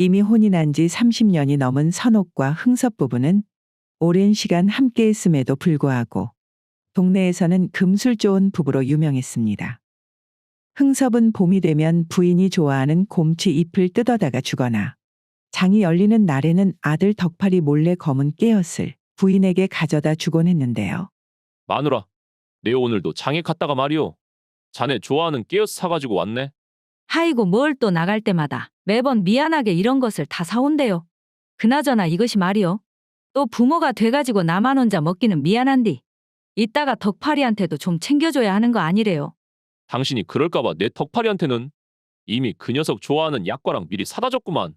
이미 혼이 난 지 30년이 넘은 선옥과 흥섭 부부는 오랜 시간 함께했음에도 불구하고 동네에서는 금술 좋은 부부로 유명했습니다. 흥섭은 봄이 되면 부인이 좋아하는 곰치 잎을 뜯어다가 주거나 장이 열리는 날에는 아들 덕팔이 몰래 검은 깨엇을 부인에게 가져다 주곤 했는데요. 마누라, 내 오늘도 장에 갔다가 말이오. 자네 좋아하는 깨어스 사가지고 왔네. 하이고 뭘 또 나갈 때마다 매번 미안하게 이런 것을 다 사온대요. 그나저나 이것이 말이요. 또 부모가 돼가지고 나만 혼자 먹기는 미안한디. 이따가 덕팔이한테도 좀 챙겨줘야 하는 거 아니래요. 당신이 그럴까봐 내 덕팔이한테는 이미 그 녀석 좋아하는 약과랑 미리 사다 줬구만.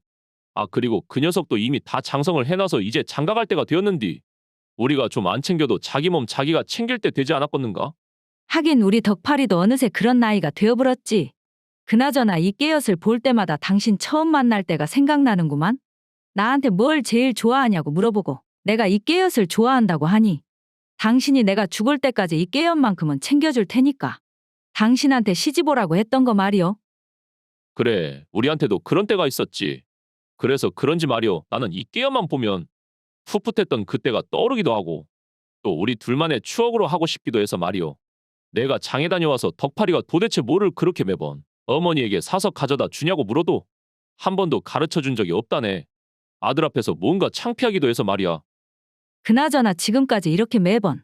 아, 그리고 그 녀석도 이미 다 장성을 해놔서 이제 장가갈 때가 되었는디. 우리가 좀 안 챙겨도 자기 몸 자기가 챙길 때 되지 않았겠는가? 하긴 우리 덕팔이도 어느새 그런 나이가 되어버렸지. 그나저나 이 깨엇을 볼 때마다 당신 처음 만날 때가 생각나는구만. 나한테 뭘 제일 좋아하냐고 물어보고 내가 이 깨엇을 좋아한다고 하니 당신이 내가 죽을 때까지 이 깨엇만큼은 챙겨줄 테니까 당신한테 시집 오라고 했던 거 말이요. 그래, 우리한테도 그런 때가 있었지. 그래서 그런지 말이오. 나는 이 깨어만 보면 풋풋했던 그때가 떠오르기도 하고 또 우리 둘만의 추억으로 하고 싶기도 해서 말이오. 내가 장에 다녀와서 덕팔이가 도대체 뭐를 그렇게 매번 어머니에게 사서 가져다 주냐고 물어도 한 번도 가르쳐 준 적이 없다네. 아들 앞에서 뭔가 창피하기도 해서 말이야. 그나저나 지금까지 이렇게 매번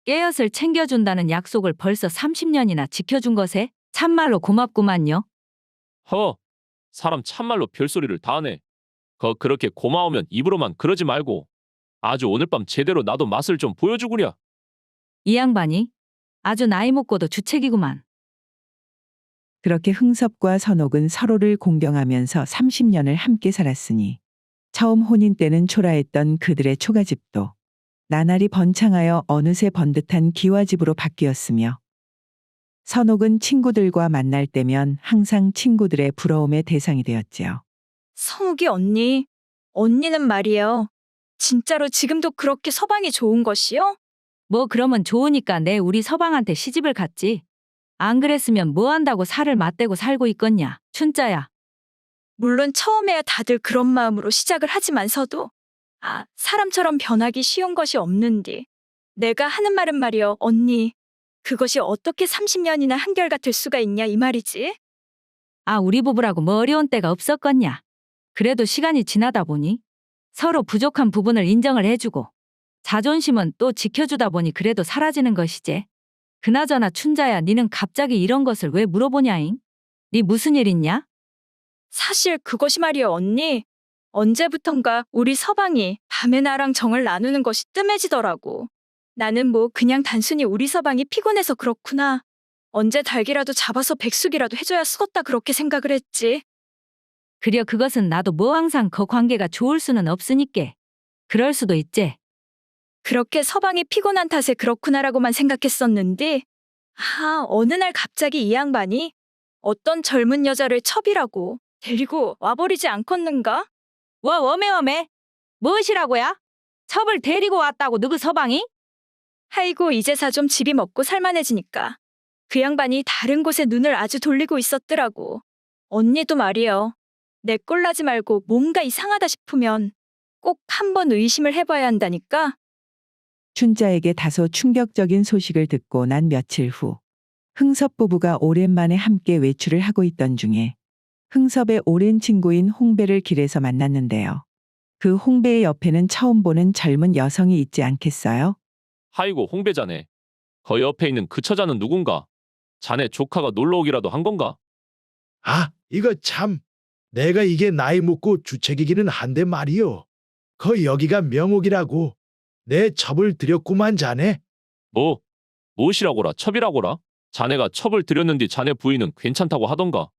깨엇을 챙겨준다는 약속을 벌써 30년이나 지켜준 것에 참말로 고맙구만요. 허, 사람 참말로 별소리를 다 하네. 그렇게 고마우면 입으로만 그러지 말고 아주 오늘 밤 제대로 나도 맛을 좀 보여주구랴. 이 양반이 아주 나이 먹고도 주책이구만. 그렇게 흥섭과 선옥은 서로를 공경하면서 30년을 함께 살았으니 처음 혼인 때는 초라했던 그들의 초가집도 나날이 번창하여 어느새 번듯한 기와집으로 바뀌었으며 선옥은 친구들과 만날 때면 항상 친구들의 부러움의 대상이 되었지요. 성욱이 언니, 언니는 말이에요. 진짜로 지금도 그렇게 서방이 좋은 것이요? 뭐 그러면 좋으니까 내 우리 서방한테 시집을 갔지. 안 그랬으면 뭐 한다고 살을 맞대고 살고 있겠냐, 춘자야. 물론 처음에야 다들 그런 마음으로 시작을 하지만서도 사람처럼 변하기 쉬운 것이 없는디. 내가 하는 말은 말이요, 언니. 그것이 어떻게 30년이나 한결같을 수가 있냐 이 말이지. 우리 부부라고 뭐 어려운 때가 없었겠냐. 그래도 시간이 지나다 보니 서로 부족한 부분을 인정을 해주고 자존심은 또 지켜주다 보니 그래도 사라지는 것이지. 그나저나 춘자야, 니는 갑자기 이런 것을 왜 물어보냐잉? 니 무슨 일 있냐? 사실 그것이 말이요, 언니. 언제부턴가 우리 서방이 밤에 나랑 정을 나누는 것이 뜸해지더라고. 나는 뭐 그냥 단순히 우리 서방이 피곤해서 그렇구나. 언제 닭이라도 잡아서 백숙이라도 해줘야 쓰겄다 그렇게 생각을 했지. 그려 그것은 나도 뭐 항상 그 관계가 좋을 수는 없으니께. 그럴 수도 있지. 그렇게 서방이 피곤한 탓에 그렇구나라고만 생각했었는데 어느 날 갑자기 이 양반이 어떤 젊은 여자를 첩이라고 데리고 와버리지 않겠는가? 워메 무엇이라고야? 첩을 데리고 왔다고 누구 서방이? 아이고 이제사 좀 집이 먹고 살만해지니까 그 양반이 다른 곳에 눈을 아주 돌리고 있었더라고. 언니도 말이요. 내 꼴나지 말고 뭔가 이상하다 싶으면 꼭 한번 의심을 해봐야 한다니까. 춘자에게 다소 충격적인 소식을 듣고 난 며칠 후 흥섭 부부가 오랜만에 함께 외출을 하고 있던 중에 흥섭의 오랜 친구인 홍배를 길에서 만났는데요. 그 홍배의 옆에는 처음 보는 젊은 여성이 있지 않겠어요? 하이고 홍배자네. 거 옆에 있는 그 처자는 누군가? 자네 조카가 놀러 오기라도 한 건가? 이거 참. 내가 이게 나이 묻고 주책이기는 한데 말이요. 여기가 명옥이라고. 내 첩을 드렸구만 자네. 무엇이라고라 첩이라고라? 자네가 첩을 드렸는데 자네 부인은 괜찮다고 하던가.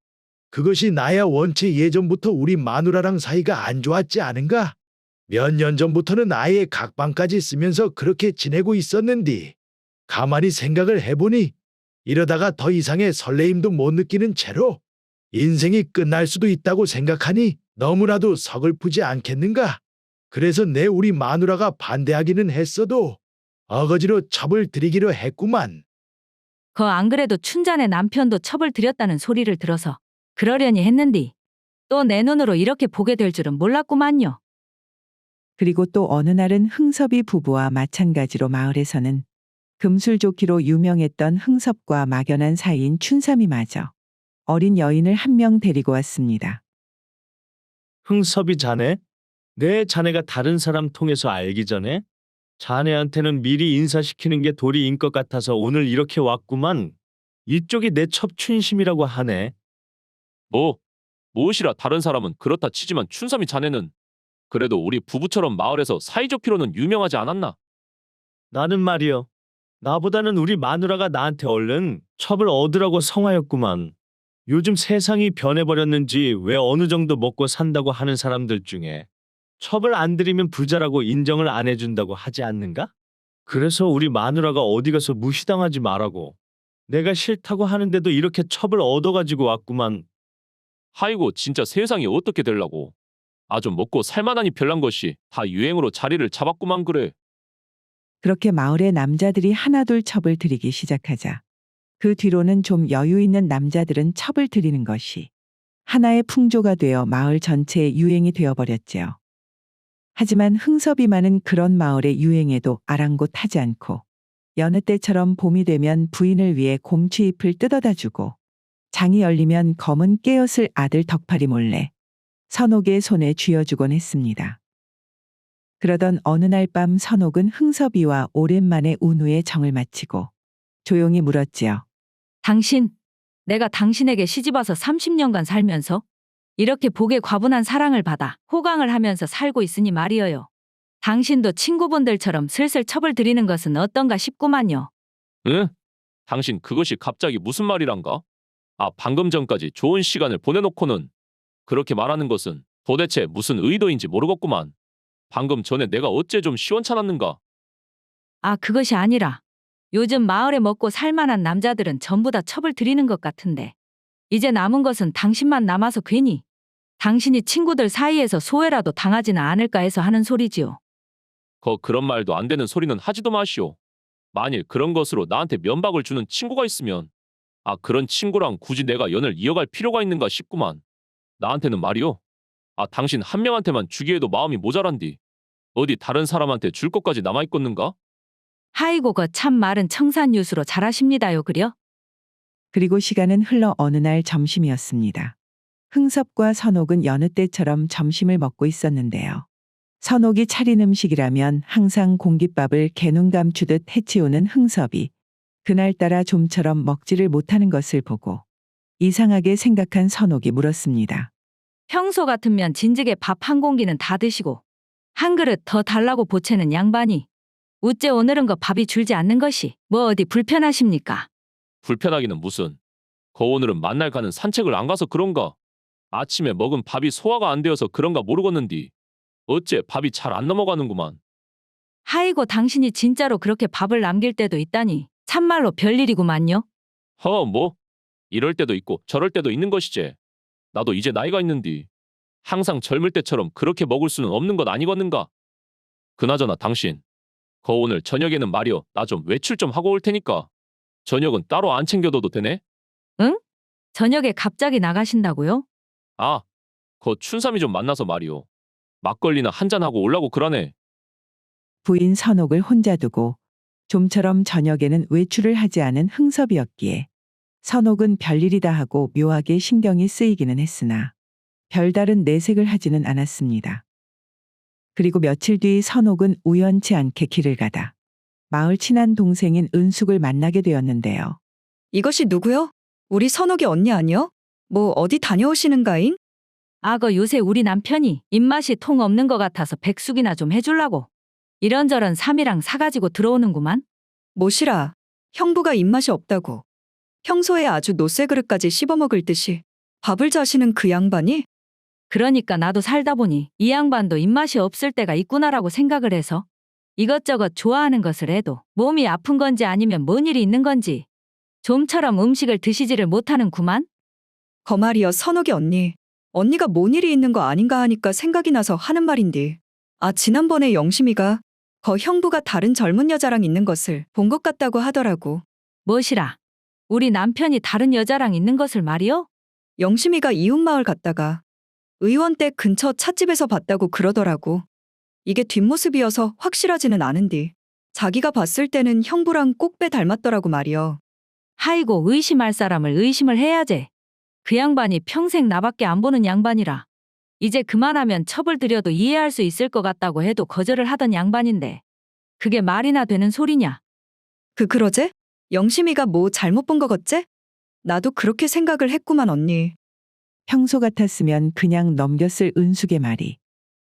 그것이 나야 원체 예전부터 우리 마누라랑 사이가 안 좋았지 않은가? 몇 년 전부터는 아예 각방까지 쓰면서 그렇게 지내고 있었는디. 가만히 생각을 해보니 이러다가 더 이상의 설레임도 못 느끼는 채로 인생이 끝날 수도 있다고 생각하니 너무나도 서글프지 않겠는가? 그래서 내 우리 마누라가 반대하기는 했어도 어거지로 첩을 드리기로 했구만. 안 그래도 춘자네 남편도 첩을 드렸다는 소리를 들어서 그러려니 했는디. 또 내 눈으로 이렇게 보게 될 줄은 몰랐구만요. 그리고 또 어느 날은 흥섭이 부부와 마찬가지로 마을에서는 금술좋기로 유명했던 흥섭과 막연한 사이인 춘삼이마저 어린 여인을 한 명 데리고 왔습니다. 흥섭이 자네? 내 자네가 다른 사람 통해서 알기 전에 자네한테는 미리 인사시키는 게 도리인 것 같아서 오늘 이렇게 왔구만. 이쪽이 내 첩춘심이라고 하네. 무엇이라 다른 사람은 그렇다 치지만 춘삼이 자네는 그래도 우리 부부처럼 마을에서 사이좋기로는 유명하지 않았나? 나는 말이여. 나보다는 우리 마누라가 나한테 얼른 첩을 얻으라고 성하였구만. 요즘 세상이 변해버렸는지 왜 어느 정도 먹고 산다고 하는 사람들 중에 첩을 안 들이면 부자라고 인정을 안 해준다고 하지 않는가? 그래서 우리 마누라가 어디 가서 무시당하지 말라고 내가 싫다고 하는데도 이렇게 첩을 얻어가지고 왔구만. 하이고 진짜 세상이 어떻게 될라고. 아주 먹고 살만하니 별난 것이 다 유행으로 자리를 잡았구만 그래. 그렇게 마을의 남자들이 하나둘 첩을 들이기 시작하자 그 뒤로는 좀 여유 있는 남자들은 첩을 들이는 것이 하나의 풍조가 되어 마을 전체의 유행이 되어버렸지요. 하지만 흥섭이만은 그런 마을의 유행에도 아랑곳하지 않고 여느 때처럼 봄이 되면 부인을 위해 곰취잎을 뜯어다 주고 장이 열리면 검은 깨옷을 아들 덕팔이 몰래 선옥의 손에 쥐어주곤 했습니다. 그러던 어느 날 밤 선옥은 흥섭이와 오랜만에 운후의 정을 마치고 조용히 물었지요. 당신, 내가 당신에게 시집와서 30년간 살면서 이렇게 복에 과분한 사랑을 받아 호강을 하면서 살고 있으니 말이어요. 당신도 친구분들처럼 슬슬 첩을 들이는 것은 어떤가 싶구만요. 응? 당신 그것이 갑자기 무슨 말이란가? 아, 방금 전까지 좋은 시간을 보내놓고는 그렇게 말하는 것은 도대체 무슨 의도인지 모르겠구만. 방금 전에 내가 어째 좀 시원찮았는가? 아, 그것이 아니라 요즘 마을에 먹고 살만한 남자들은 전부 다 첩을 들이는 것 같은데 이제 남은 것은 당신만 남아서 괜히 당신이 친구들 사이에서 소외라도 당하지는 않을까 해서 하는 소리지요. 그런 말도 안 되는 소리는 하지도 마시오. 만일 그런 것으로 나한테 면박을 주는 친구가 있으면 아, 그런 친구랑 굳이 내가 연을 이어갈 필요가 있는가 싶구만. 나한테는 말이오. 아, 당신 한 명한테만 주기에도 마음이 모자란디. 어디 다른 사람한테 줄 것까지 남아있겠는가? 하이고 거 참 말은 청산유수로 잘하십니다요, 그려? 그리고 시간은 흘러 어느 날 점심이었습니다. 흥섭과 선옥은 여느 때처럼 점심을 먹고 있었는데요. 선옥이 차린 음식이라면 항상 공깃밥을 개눈 감추듯 해치우는 흥섭이 그날따라 좀처럼 먹지를 못하는 것을 보고 이상하게 생각한 선옥이 물었습니다. 평소 같으면 진즉에 밥 한 공기는 다 드시고 한 그릇 더 달라고 보채는 양반이 우째 오늘은 거 밥이 줄지 않는 것이 뭐 어디 불편하십니까? 불편하기는 무슨. 오늘은 만날 가는 산책을 안 가서 그런가? 아침에 먹은 밥이 소화가 안 되어서 그런가 모르겠는디. 어째 밥이 잘 안 넘어가는구만. 하이고 당신이 진짜로 그렇게 밥을 남길 때도 있다니 참말로 별일이구만요. 뭐? 이럴 때도 있고 저럴 때도 있는 것이지. 나도 이제 나이가 있는디. 항상 젊을 때처럼 그렇게 먹을 수는 없는 것 아니겠는가? 그나저나 당신. 오늘 저녁에는 말이여 나 좀 외출 좀 하고 올 테니까. 저녁은 따로 안 챙겨둬도 되네? 응? 저녁에 갑자기 나가신다고요? 아, 춘삼이 좀 만나서 말이오. 막걸리나 한잔하고 올라고 그러네. 부인 선옥을 혼자 두고 좀처럼 저녁에는 외출을 하지 않은 흥섭이었기에 선옥은 별일이다 하고 묘하게 신경이 쓰이기는 했으나 별다른 내색을 하지는 않았습니다. 그리고 며칠 뒤 선옥은 우연치 않게 길을 가다 마을 친한 동생인 은숙을 만나게 되었는데요. 이것이 누구요? 우리 선옥이 언니 아니요? 뭐 어디 다녀오시는가잉? 아거 요새 우리 남편이 입맛이 통 없는 것 같아서 백숙이나 좀 해줄라고 이런저런 삼이랑 사가지고 들어오는구만. 뭐시라, 형부가 입맛이 없다고. 평소에 아주 노쇠 그릇까지 씹어먹을 듯이 밥을 자시는 그 양반이? 그러니까 나도 살다 보니 이 양반도 입맛이 없을 때가 있구나라고 생각을 해서 이것저것 좋아하는 것을 해도 몸이 아픈 건지 아니면 뭔 일이 있는 건지 좀처럼 음식을 드시지를 못하는구만. 거말이여 선옥이 언니. 언니가 뭔 일이 있는 거 아닌가 하니까 생각이 나서 하는 말인데. 아, 지난번에 영심이가 형부가 다른 젊은 여자랑 있는 것을 본 것 같다고 하더라고. 무엇이라? 우리 남편이 다른 여자랑 있는 것을 말이요? 영심이가 이웃마을 갔다가 의원 댁 근처 찻집에서 봤다고 그러더라고. 이게 뒷모습이어서 확실하지는 않은디. 자기가 봤을 때는 형부랑 꼭배 닮았더라고 말이여. 하이고 의심할 사람을 의심을 해야지. 그 양반이 평생 나밖에 안 보는 양반이라. 이제 그만하면 첩을 들여도 이해할 수 있을 것 같다고 해도 거절을 하던 양반인데. 그게 말이나 되는 소리냐? 그러제? 영심이가 뭐 잘못 본 거겠지? 나도 그렇게 생각을 했구만 언니. 평소 같았으면 그냥 넘겼을 은숙의 말이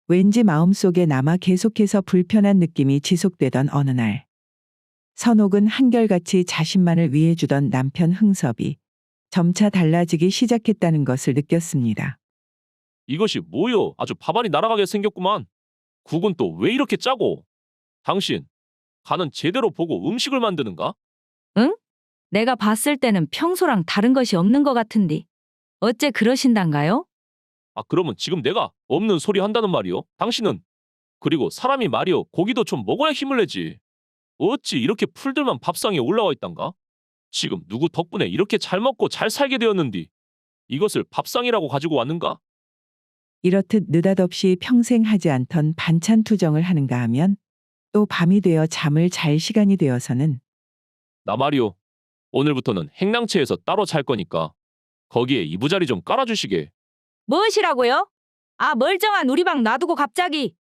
왠지 마음속에 남아 계속해서 불편한 느낌이 지속되던 어느 날. 선옥은 한결같이 자신만을 위해주던 남편 흥섭이 점차 달라지기 시작했다는 것을 느꼈습니다. 이것이 뭐요? 아주 밥알이 날아가게 생겼구만. 국은 또 왜 이렇게 짜고? 당신 간은 제대로 보고 음식을 만드는가? 내가 봤을 때는 평소랑 다른 것이 없는 것 같은디. 어째 그러신단가요? 아, 그러면 지금 내가 없는 소리 한다는 말이요? 당신은 그리고 사람이 말이요, 고기도 좀 먹어야 힘을 내지. 어찌 이렇게 풀들만 밥상에 올라와 있단가? 지금 누구 덕분에 이렇게 잘 먹고 잘 살게 되었는디 이것을 밥상이라고 가지고 왔는가? 이렇듯 느닷없이 평생 하지 않던 반찬 투정을 하는가 하면 또 밤이 되어 잠을 잘 시간이 되어서는 나 말이요, 오늘부터는 행랑채에서 따로 잘 거니까 거기에 이부자리 좀 깔아주시게. 무엇이라고요? 아, 멀쩡한 우리 방 놔두고 갑자기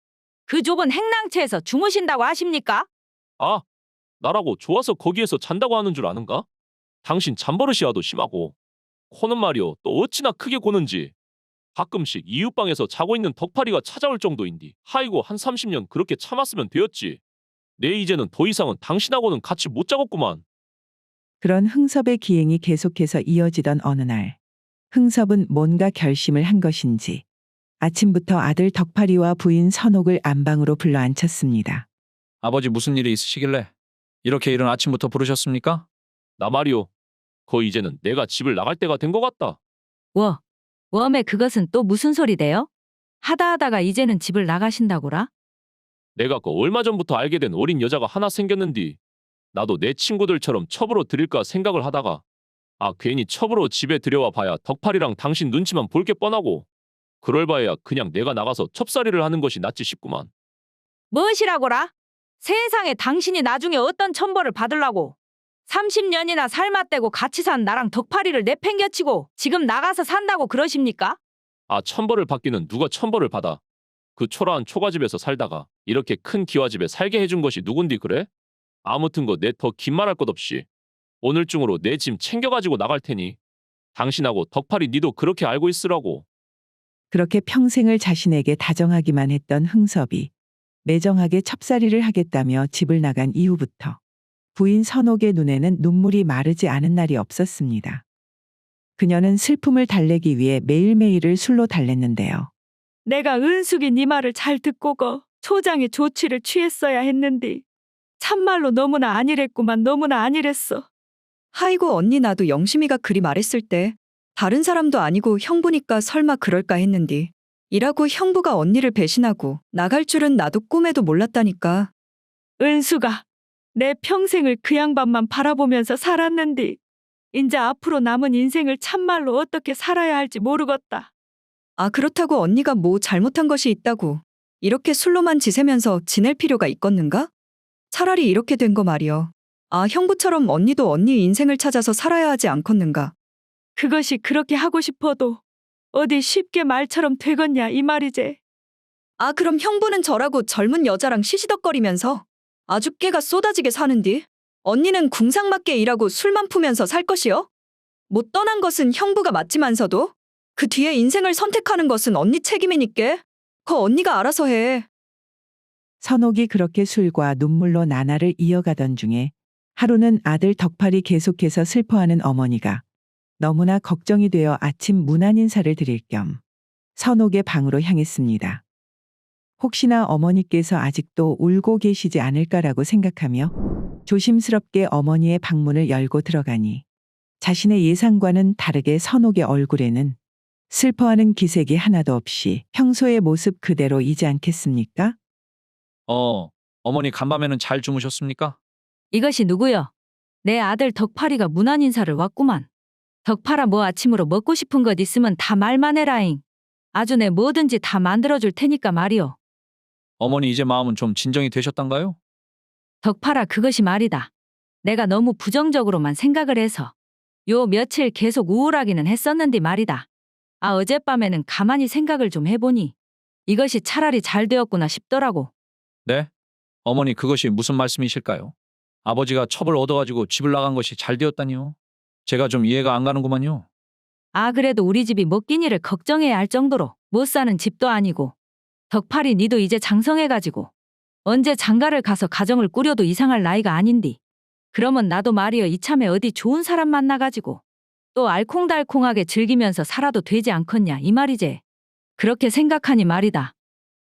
그 좁은 행랑채에서 주무신다고 하십니까? 아, 나라고 좋아서 거기에서 잔다고 하는 줄 아는가? 당신 잠버릇이야도 심하고 코는 말이요, 또 어찌나 크게 고는지. 가끔씩 이웃방에서 자고 있는 덕파리가 찾아올 정도인디 하이고 한 30년 그렇게 참았으면 되었지. 내 이제는 더 이상은 당신하고는 같이 못 자겠구만. 그런 흥섭의 기행이 계속해서 이어지던 어느 날, 흥섭은 뭔가 결심을 한 것인지 아침부터 아들 덕파리와 부인 선옥을 안방으로 불러 앉혔습니다. 아버지 무슨 일이 있으시길래 이렇게 이른 아침부터 부르셨습니까? 나 말이요, 거의 이제는 내가 집을 나갈 때가 된 것 같다. 웜에 그것은 또 무슨 소리대요? 하다하다가 이제는 집을 나가신다고라? 내가 그 얼마 전부터 알게 된 어린 여자가 하나 생겼는디 나도 내 친구들처럼 첩으로 들일까 생각을 하다가 괜히 첩으로 집에 들여와 봐야 덕팔이랑 당신 눈치만 볼 게 뻔하고 그럴 바에야 그냥 내가 나가서 첩살이를 하는 것이 낫지 싶구만. 무엇이라고라? 세상에 당신이 나중에 어떤 천벌을 받으려고 30년이나 살맛대고 같이 산 나랑 덕파리를 내팽겨치고 지금 나가서 산다고 그러십니까? 천벌을 받기는 누가 천벌을 받아. 그 초라한 초가집에서 살다가 이렇게 큰 기와집에 살게 해준 것이 누군디 그래? 아무튼 내 더 긴 말할 것 없이 오늘 중으로 내 짐 챙겨가지고 나갈 테니 당신하고 덕팔이 니도 그렇게 알고 있으라고. 그렇게 평생을 자신에게 다정하기만 했던 흥섭이 매정하게 첩살이를 하겠다며 집을 나간 이후부터 부인 선옥의 눈에는 눈물이 마르지 않은 날이 없었습니다. 그녀는 슬픔을 달래기 위해 매일매일을 술로 달랬는데요. 내가 은숙이 네 말을 잘 듣고 초장의 조치를 취했어야 했는데 참말로 너무나 안일했구만. 너무나 안일했어. 하이고 언니 나도 영심이가 그리 말했을 때 다른 사람도 아니고 형부니까 설마 그럴까 했는디. 이라고 형부가 언니를 배신하고 나갈 줄은 나도 꿈에도 몰랐다니까. 은숙아, 내 평생을 그 양반만 바라보면서 살았는데 이제 앞으로 남은 인생을 참말로 어떻게 살아야 할지 모르겠다. 그렇다고 언니가 뭐 잘못한 것이 있다고 이렇게 술로만 지새면서 지낼 필요가 있겠는가? 차라리 이렇게 된 거 말이여. 형부처럼 언니도 언니 인생을 찾아서 살아야 하지 않겠는가? 그것이 그렇게 하고 싶어도 어디 쉽게 말처럼 되겠냐 이 말이제. 그럼 형부는 저라고 젊은 여자랑 시시덕거리면서 아주 깨가 쏟아지게 사는디? 언니는 궁상맞게 일하고 술만 푸면서 살 것이요? 못 떠난 것은 형부가 맞지만서도 그 뒤에 인생을 선택하는 것은 언니 책임이니께 그 언니가 알아서 해. 선옥이 그렇게 술과 눈물로 나날을 이어가던 중에 하루는 아들 덕팔이 계속해서 슬퍼하는 어머니가 너무나 걱정이 되어 아침 문안 인사를 드릴 겸 선옥의 방으로 향했습니다. 혹시나 어머니께서 아직도 울고 계시지 않을까라고 생각하며 조심스럽게 어머니의 방문을 열고 들어가니 자신의 예상과는 다르게 선옥의 얼굴에는 슬퍼하는 기색이 하나도 없이 평소의 모습 그대로이지 않겠습니까? 어머니 간밤에는 잘 주무셨습니까? 이것이 누구여? 내 아들 덕파리가 문안 인사를 왔구만. 덕파라 뭐 아침으로 먹고 싶은 것 있으면 다 말만 해라잉. 아주 내 뭐든지 다 만들어줄 테니까 말이오. 어머니 이제 마음은 좀 진정이 되셨단가요? 덕팔아 그것이 말이다. 내가 너무 부정적으로만 생각을 해서 요 며칠 계속 우울하기는 했었는데 말이다. 아 어젯밤에는 가만히 생각을 좀 해보니 이것이 차라리 잘 되었구나 싶더라고. 네? 어머니 그것이 무슨 말씀이실까요? 아버지가 첩을 얻어가지고 집을 나간 것이 잘 되었다니요? 제가 좀 이해가 안 가는구만요. 아 그래도 우리 집이 먹기니를 걱정해야 할 정도로 못 사는 집도 아니고 덕팔이 니도 이제 장성해가지고 언제 장가를 가서 가정을 꾸려도 이상할 나이가 아닌디. 그러면 나도 말이여 이참에 어디 좋은 사람 만나가지고 또 알콩달콩하게 즐기면서 살아도 되지 않겠냐 이 말이제. 그렇게 생각하니 말이다.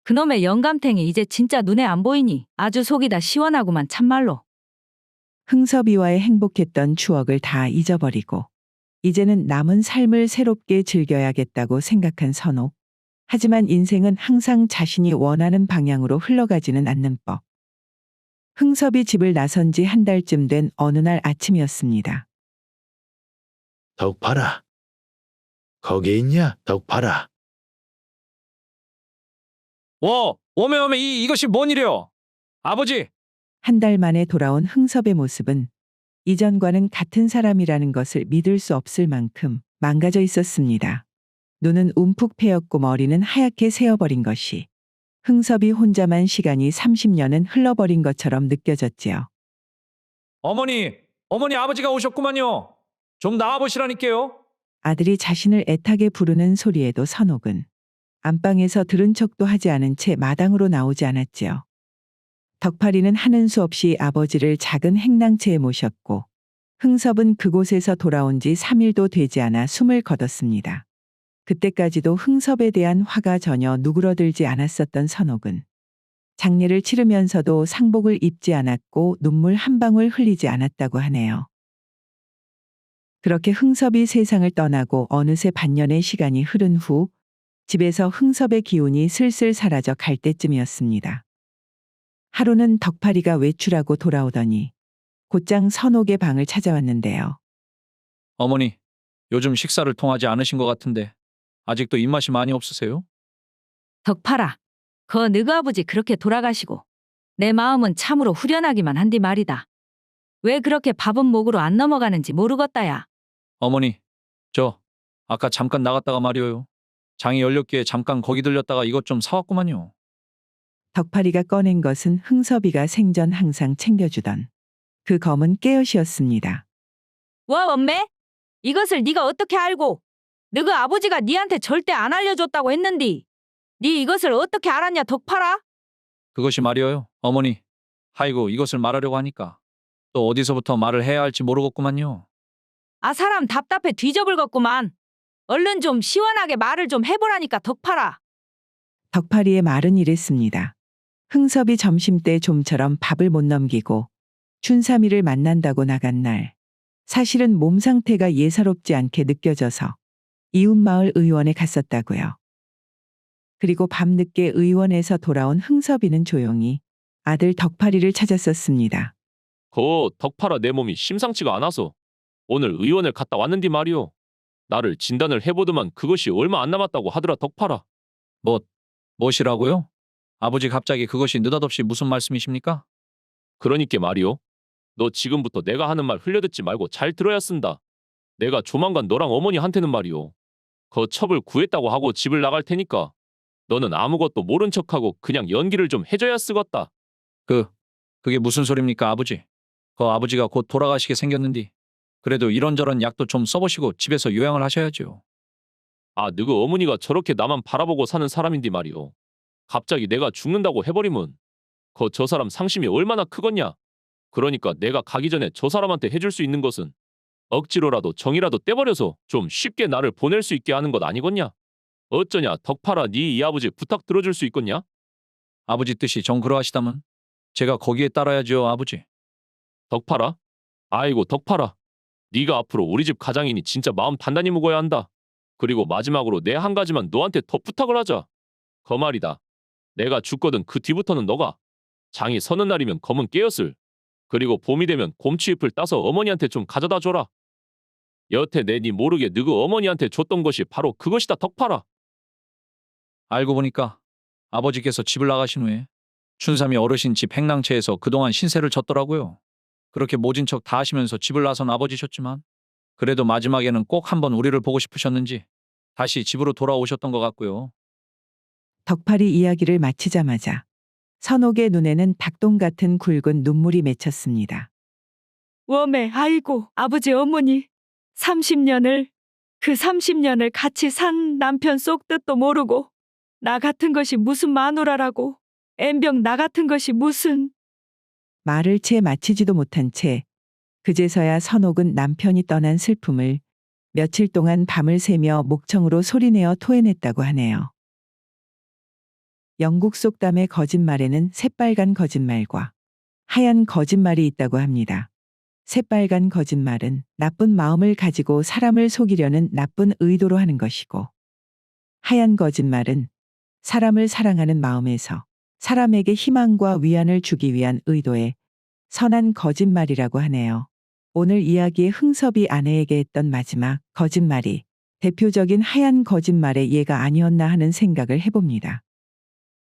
그놈의 영감탱이 이제 진짜 눈에 안 보이니 아주 속이 다 시원하구만 참말로. 흥섭이와의 행복했던 추억을 다 잊어버리고 이제는 남은 삶을 새롭게 즐겨야겠다고 생각한 선옥. 하지만 인생은 항상 자신이 원하는 방향으로 흘러가지는 않는 법. 흥섭이 집을 나선 지 한 달쯤 된 어느 날 아침이었습니다. 덕팔아. 거기 있냐, 덕팔아. 오메 이것이 뭔 일이요? 아버지! 한 달 만에 돌아온 흥섭의 모습은 이전과는 같은 사람이라는 것을 믿을 수 없을 만큼 망가져 있었습니다. 눈은 움푹 패였고 머리는 하얗게 새어버린 것이 흥섭이 혼자만 시간이 30년은 흘러버린 것처럼 느껴졌지요. 어머니 아버지가 오셨구만요. 좀 나와보시라니까요. 아들이 자신을 애타게 부르는 소리에도 선옥은 안방에서 들은 척도 하지 않은 채 마당으로 나오지 않았지요. 덕팔이는 하는 수 없이 아버지를 작은 행랑채에 모셨고 흥섭은 그곳에서 돌아온 지 3일도 되지 않아 숨을 거뒀습니다. 그때까지도 흥섭에 대한 화가 전혀 누그러들지 않았었던 선옥은 장례를 치르면서도 상복을 입지 않았고 눈물 한 방울 흘리지 않았다고 하네요. 그렇게 흥섭이 세상을 떠나고 어느새 반년의 시간이 흐른 후 집에서 흥섭의 기운이 슬슬 사라져 갈 때쯤이었습니다. 하루는 덕팔이가 외출하고 돌아오더니 곧장 선옥의 방을 찾아왔는데요. 어머니, 요즘 식사를 통하지 않으신 것 같은데 아직도 입맛이 많이 없으세요? 덕팔아. 거 너그 아버지 그렇게 돌아가시고 내 마음은 참으로 후련하기만 한디 말이다. 왜 그렇게 밥은 목으로 안 넘어가는지 모르겠다야. 어머니, 저 아까 잠깐 나갔다가 말이에요. 장이 열렸기에 잠깐 거기 들렸다가 이것 좀 사왔구만요. 덕팔이가 꺼낸 것은 흥섭이가 생전 항상 챙겨주던 그 검은 깨엇이었습니다. 와 엄매? 이것을 네가 어떻게 알고? 너그 아버지가 네한테 절대 안 알려줬다고 했는디. 네 이것을 어떻게 알았냐 덕팔아? 그것이 말이에요. 어머니, 아이고 이것을 말하려고 하니까 또 어디서부터 말을 해야 할지 모르겠구만요. 아 사람 답답해 뒤져불겠구만. 얼른 좀 시원하게 말을 좀 해보라니까 덕팔아. 덕팔이의 말은 이랬습니다. 흥섭이 점심때 좀처럼 밥을 못 넘기고 춘삼이를 만난다고 나간 날 사실은 몸 상태가 예사롭지 않게 느껴져서 이웃마을 의원에 갔었다고요. 그리고 밤늦게 의원에서 돌아온 흥섭이는 조용히 아들 덕팔이를 찾았었습니다. 덕팔아 내 몸이 심상치가 않아서 오늘 의원을 갔다 왔는디 말이오. 나를 진단을 해보더만 그것이 얼마 안 남았다고 하더라 덕팔아. 무엇이라고요? 아버지 갑자기 그것이 느닷없이 무슨 말씀이십니까? 그러니께 말이오. 너 지금부터 내가 하는 말 흘려듣지 말고 잘 들어야 쓴다. 내가 조만간 너랑 어머니한테는 말이오. 그 첩을 구했다고 하고 집을 나갈 테니까 너는 아무것도 모른 척하고 그냥 연기를 좀 해줘야 쓰겄다. 그게 무슨 소립니까 아버지? 그 아버지가 곧 돌아가시게 생겼는디. 그래도 이런저런 약도 좀 써보시고 집에서 요양을 하셔야죠. 아, 너그 어머니가 저렇게 나만 바라보고 사는 사람인디 말이오. 갑자기 내가 죽는다고 해버리면 저 사람 상심이 얼마나 크겠냐. 그러니까 내가 가기 전에 저 사람한테 해줄 수 있는 것은 억지로라도 정이라도 떼버려서 좀 쉽게 나를 보낼 수 있게 하는 것 아니겠냐. 어쩌냐 덕팔아 네 이 아버지 부탁 들어줄 수 있겠냐? 아버지 뜻이 정 그러하시다면 제가 거기에 따라야죠 아버지. 덕팔아? 아이고 덕팔아. 네가 앞으로 우리 집 가장이니 진짜 마음 단단히 먹어야 한다. 그리고 마지막으로 내 한 가지만 너한테 더 부탁을 하자. 거 말이다. 내가 죽거든 그 뒤부터는 너가 장이 서는 날이면 검은 깨엇을 그리고 봄이 되면 곰취잎을 따서 어머니한테 좀 가져다 줘라. 여태 내 니 모르게 너그 어머니한테 줬던 것이 바로 그것이다 덕팔아. 알고 보니까 아버지께서 집을 나가신 후에 춘삼이 어르신 집 행랑채에서 그동안 신세를 졌더라고요. 그렇게 모진 척 다 하시면서 집을 나선 아버지셨지만 그래도 마지막에는 꼭 한번 우리를 보고 싶으셨는지 다시 집으로 돌아오셨던 것 같고요. 덕팔이 이야기를 마치자마자 선옥의 눈에는 닭똥 같은 굵은 눈물이 맺혔습니다. 웜에 아이고 아버지 어머니 30년을 그 30년을 같이 산 남편 속 뜻도 모르고 나 같은 것이 무슨 마누라라고 엠병 나 같은 것이 무슨 말을 채 마치지도 못한 채 그제서야 선옥은 남편이 떠난 슬픔을 며칠 동안 밤을 새며 목청으로 소리내어 토해냈다고 하네요. 영국 속담의 거짓말에는 새빨간 거짓말과 하얀 거짓말이 있다고 합니다. 새빨간 거짓말은 나쁜 마음을 가지고 사람을 속이려는 나쁜 의도로 하는 것이고, 하얀 거짓말은 사람을 사랑하는 마음에서 사람에게 희망과 위안을 주기 위한 의도의 선한 거짓말이라고 하네요. 오늘 이야기의 흥섭이 아내에게 했던 마지막 거짓말이 대표적인 하얀 거짓말의 예가 아니었나 하는 생각을 해봅니다.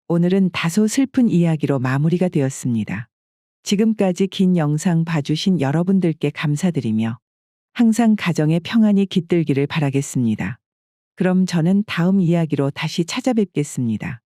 오늘은 다소 슬픈 이야기로 마무리가 되었습니다. 지금까지 긴 영상 봐주신 여러분들께 감사드리며 항상 가정의 평안이 깃들기를 바라겠습니다. 그럼 저는 다음 이야기로 다시 찾아뵙겠습니다.